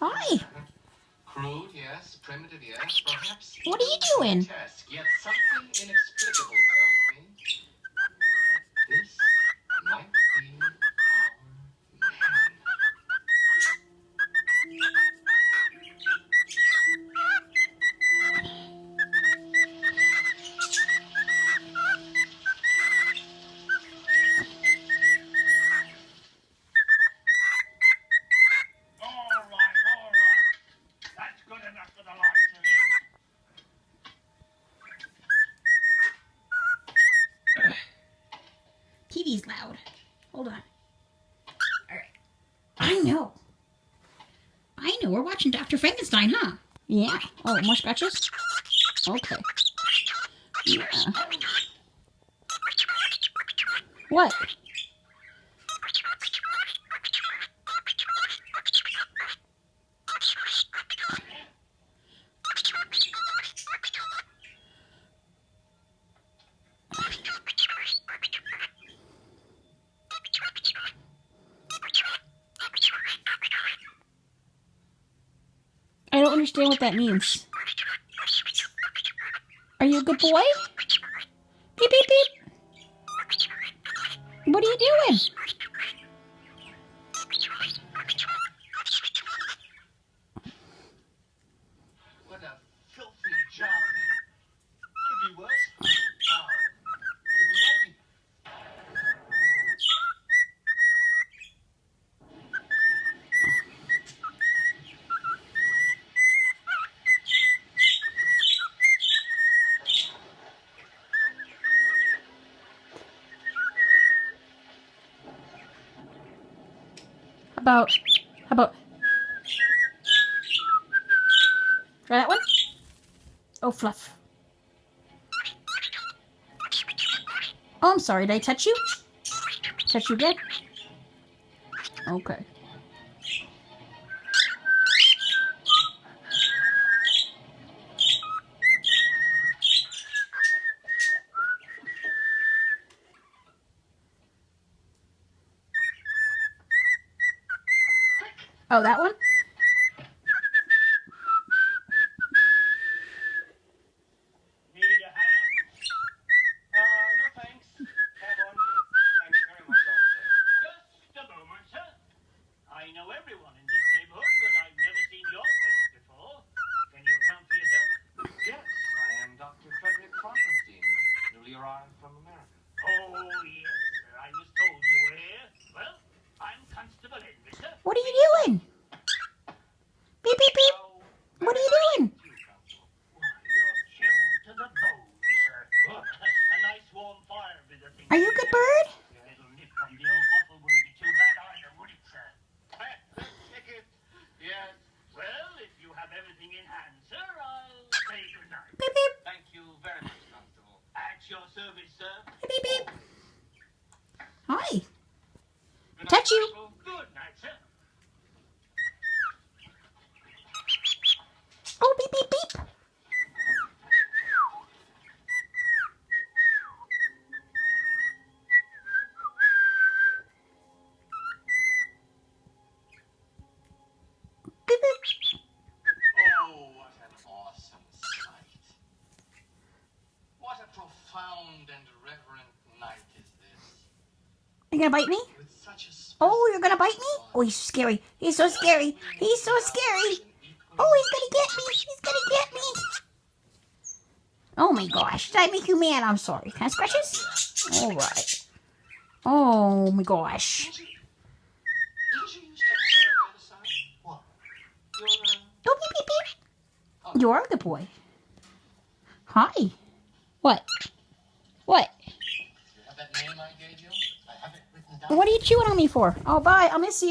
Hi. Crude, yes. Primitive, yes. Perhaps. What are you doing? Yet something inexplicable tells me this might be our man. All right. That's good enough for the likes of him. TV's loud. Hold on. Alright. I know. We're watching Dr. Frankenstein, huh? Yeah. Oh, more scratches? Okay. Yeah. What? I don't understand what that means. Are you a good boy? Beep, beep, beep. What are you doing? What a filthy job. Could be worse. Could be maybe. How about... Try that one? Oh, fluff. Oh, I'm sorry. Did I touch you? Touch you good? Okay. Oh, that one? Need a hand? No thanks. Have on. Thanks very much, officer. Just a moment, sir. I know everyone in this neighborhood, but I've never seen your face before. Can you account for yourself? Yes, I am Dr. Frederick Frankenstein, newly arrived from America. Oh, yes, sir. I was told you were here. Well, I'm Constable Henry, sir. What are you doing? Beep, beep, beep. What are you doing? You're chilled to the bone, sir. A nice warm fire would be the thing. Are you a good bird? A little nip from the old bottle wouldn't be too bad either, would it, sir? Ticket. Yes. Well, if you have everything in hand, sir, I'll say good night. Beep, beep. Thank you very much, Constable. At your service, sir. Beep, beep. Hi. Good Touch you. Constable. Good night, sir. Oh, beep, beep, beep. Beep, beep. Oh, what an awesome sight. What a profound and reverent night is this. You gonna bite me? With such a Oh, you're gonna bite me? Oh, he's scary. He's so scary. He's so scary. Oh, he's gonna get me. He's gonna get me. Oh my gosh. Did I make you mad? I'm sorry. Can I scratch this? Alright. Oh my gosh. Didn't you used to have on the other side? What? You're, Oh, beep, beep, beep. You are a good boy. Hi. What? What? you have that name I gave you? I have it written down. What are you chewing on me for? Oh, bye. I'll miss you.